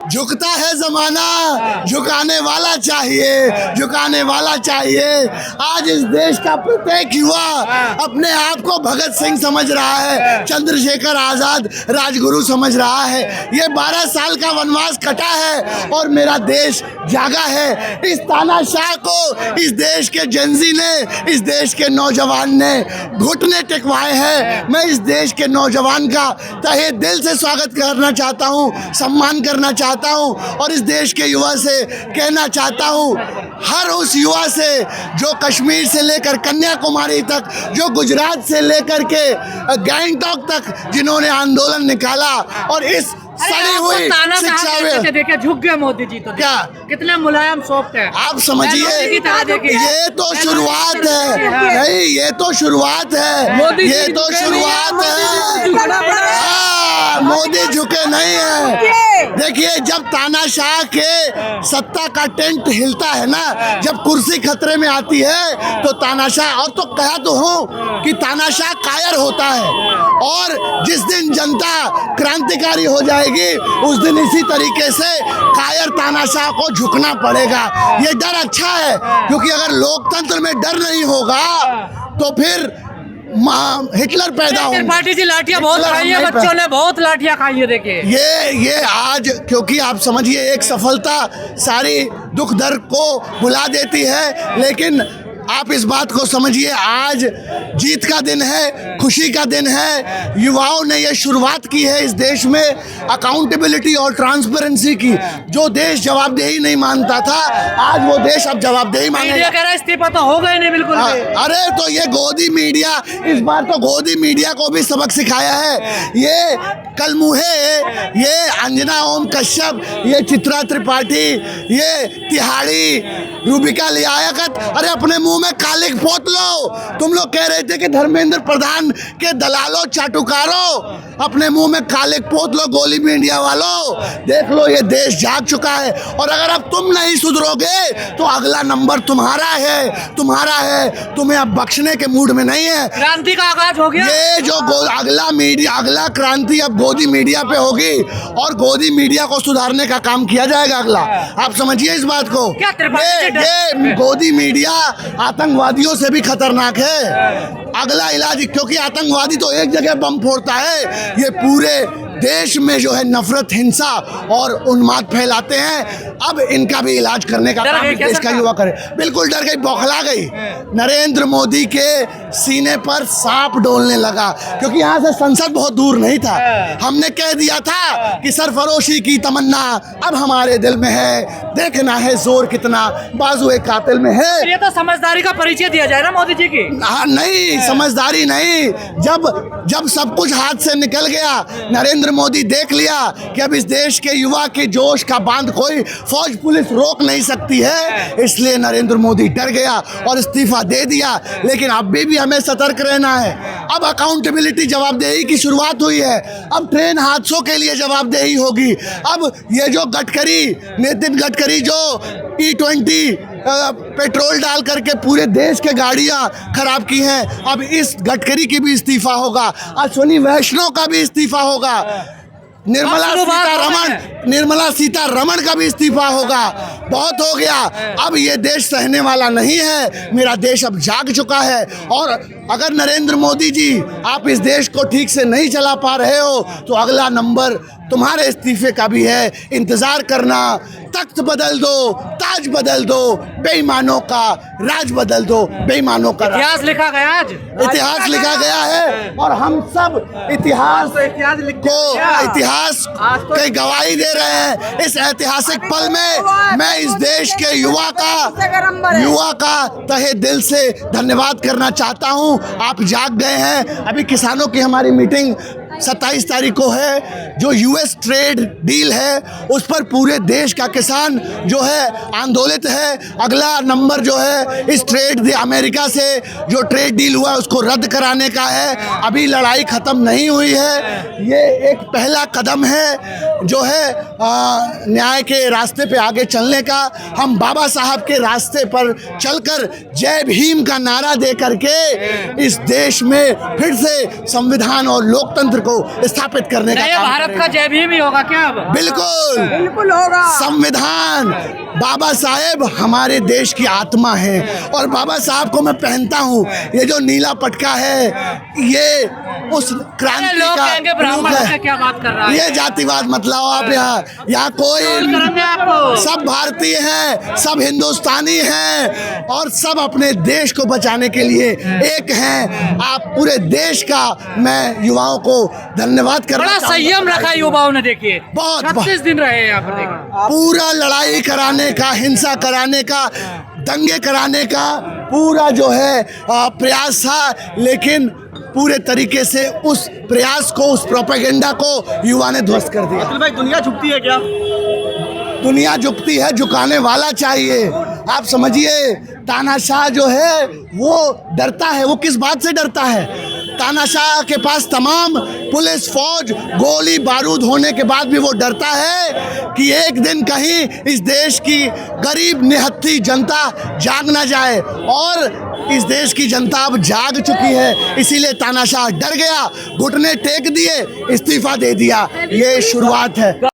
झुकता है जमाना, झुकाने वाला चाहिए, झुकाने वाला चाहिए। आज इस देश का प्रत्येक युवा अपने आप को भगत सिंह समझ रहा है, चंद्रशेखर आजाद राजगुरु समझ रहा है। ये 12 साल का वनवास कटा है और मेरा देश जागा है। इस तानाशाह को इस देश के जेनजी ने, इस देश के नौजवान ने घुटने टिकवाए हैं। मैं इस देश के नौजवान का तहे दिल से स्वागत करना चाहता हूँ, सम्मान करना चाहता हूं और इस देश के युवा से कहना चाहता हूं, हर उस युवा से जो कश्मीर से लेकर कन्याकुमारी तक, जो गुजरात से लेकर के गैंगटॉक तक जिन्होंने आंदोलन निकाला और इस सड़ी हुई शिक्षा में देखिए झुक गए मोदी जी। तो क्या कितने मुलायम सॉफ्ट है आप समझिए, ये तो शुरुआत है। नहीं, ये तो शुरुआत है, ये तो शुरुआत है। मोदी झुके नहीं है। देखिए, जब तानाशाह के सत्ता का टेंट हिलता है ना, जब कुर्सी खतरे में आती है तो तानाशाह, और तो कहा तो हूँ कि तानाशाह कायर होता है और जिस दिन जनता क्रांतिकारी हो जाएगी उस दिन इसी तरीके से कायर तानाशाह को झुकना पड़ेगा। ये डर अच्छा है, क्योंकि अगर लोकतंत्र में डर नहीं होगा तो फिर हिटलर पैदा होंगे। पार्टी जी लाठियां बहुत खाई है, बच्चों ने बहुत लाठियां खाई है। देखिए ये आज, क्योंकि आप समझिए एक सफलता सारी दुख दर्द को भुला देती है, लेकिन आप इस बात को समझिए, आज जीत का दिन है, खुशी का दिन है। युवाओं ने ये शुरुआत की है इस देश में अकाउंटेबिलिटी और ट्रांसपेरेंसी की। जो देश जवाबदेही नहीं मानता था, आज वो देश अब जवाबदेही मांगेगा। कह रहा है इस्तीफा तो हो गए नहीं बिल्कुल। अरे तो ये गोदी मीडिया, इस बार तो गोदी मीडिया को भी सबक सिखाया है। ये कलमुहे, ये अंजना ओम कश्यप, ये चित्रा त्रिपाठी, ये तिहाड़ी, रूबिका लियाकत, अरे अपने मुंह में कालिक पोत लो। तुम लोग कह रहे थे कि धर्मेंद्र प्रधान के दलालों, चाटुकारों, अपने मुंह में कालिक पोत लो। गोली मीडिया वालों, देख लो, ये देश जाग चुका है और अगर अब तुम नहीं सुधरोगे तो अगला नंबर तुम्हारा है, तुम्हारा है। तुम्हें अब बख्शने के मूड में नहीं है। क्रांति का आगाज हो गया। ये जो अगला क्रांति अब गोदी मीडिया पे होगी और गोदी मीडिया को सुधारने का काम किया जाएगा अगला। आप समझिए इस बात को। ये गोदी मीडिया आतंकवादियों से भी खतरनाक है। अगला इलाज, क्योंकि आतंकवादी तो एक जगह बम फोड़ता है, ये पूरे देश में जो है नफरत, हिंसा और उन्माद फैलाते हैं। अब इनका भी इलाज करने का काम देश का युवा करे। बिल्कुल डर गई, बौखला गई। नरेंद्र मोदी के सीने पर सांप डोलने लगा, क्योंकि यहाँ से संसद बहुत दूर नहीं था। हमने कह दिया था कि सरफरोशी की तमन्ना अब हमारे दिल में है, देखना है जोर कितना बाजुए कातिल में है। ये तो समझदारी का परिचय दिया जाए ना मोदी जी की। नहीं, समझदारी नहीं। जब सब कुछ हाथ से निकल गया, नरेंद्र मोदी देख लिया कि अब इस देश के युवा के जोश का बांध कोई फौज पुलिस रोक नहीं सकती है, इसलिए नरेंद्र मोदी डर गया और इस्तीफा दे दिया। लेकिन अब भी हमें सतर्क रहना है। अब अकाउंटेबिलिटी, जवाबदेही की शुरुआत हुई है। अब ट्रेन हादसों के लिए जवाबदेही होगी। अब ये जो नितिन गडकरी जो E20 पेट्रोल डाल करके पूरे देश के गाड़ियां खराब की हैं, अब इस गडकरी की भी इस्तीफा होगा, अश्विनी वैष्णव का भी इस्तीफा होगा, निर्मला सीतारमण का भी इस्तीफा होगा। बहुत हो गया, अब ये देश सहने वाला नहीं है। मेरा देश अब जाग चुका है और अगर नरेंद्र मोदी जी आप इस देश को ठीक से नहीं चला पा रहे हो तो अगला नंबर तुम्हारे इस्तीफे का भी है। इंतजार करना, तख्त बदल दो, ताज बदल दो, बेईमानों का राज बदल दो, बेईमानों का इतिहास लिखा गया। आज इतिहास लिखा गया है और हम सब इतिहास की गवाही दे रहे हैं। इस ऐतिहासिक पल में मैं इस देश के युवा का तहे दिल से धन्यवाद करना चाहता हूं। आप जाग गए हैं। अभी किसानों की हमारी मीटिंग 27 तारीख को है। जो US ट्रेड डील है उस पर पूरे देश का किसान जो है आंदोलित है। अगला नंबर जो है इस अमेरिका से जो ट्रेड डील हुआ उसको रद्द कराने का है। अभी लड़ाई ख़त्म नहीं हुई है। ये एक पहला कदम है जो है न्याय के रास्ते पे आगे चलने का। हम बाबा साहब के रास्ते पर चलकर जय भीम का नारा दे करके इस देश में फिर से संविधान और लोकतंत्र को स्थापित करने का नए काम भारत करेगा। का जय भीम ही होगा क्या अब? बिल्कुल बिल्कुल होगा। संविधान बाबा साहेब हमारे देश की आत्मा है और बाबा साहब को मैं पहनता हूँ। ये जो नीला पटका है ये उस अरे क्रांति लोग का कहेंगे ब्राह्मण रूप से क्या बात कर रहा है? ये जातिवाद मत लाओ आप यहाँ कोई करेंगे आपको। सब भारतीय हैं, सब हिंदुस्तानी हैं और सब अपने देश को बचाने के लिए एक हैं। आप पूरे देश का मैं युवाओं को धन्यवाद करना बड़ा चाहूंगा। संयम रखा युवाओं ने, देखिए बहुत- 36 दिन रहे हैं यहाँ पर, देखिए पूरा लड़ाई कराने का, हिंसा कराने का, दंगे कराने का पूरा जो है प्रयास था, लेकिन पूरे तरीके से उस प्रयास को, उस प्रोपेगेंडा को युवा ने ध्वस्त कर दिया। अतुल भाई, दुनिया झुकती है क्या? दुनिया झुकती है, झुकाने वाला चाहिए। आप समझिए तानाशाह जो है वो डरता है। वो किस बात से डरता है? तानाशाह के पास तमाम पुलिस फौज गोली बारूद होने के बाद भी वो डरता है कि एक दिन कहीं इस देश की गरीब निहत्थी जनता जाग ना जाए, और इस देश की जनता अब जाग चुकी है। इसीलिए तानाशाह डर गया, घुटने टेक दिए, इस्तीफा दे दिया। ये शुरुआत है।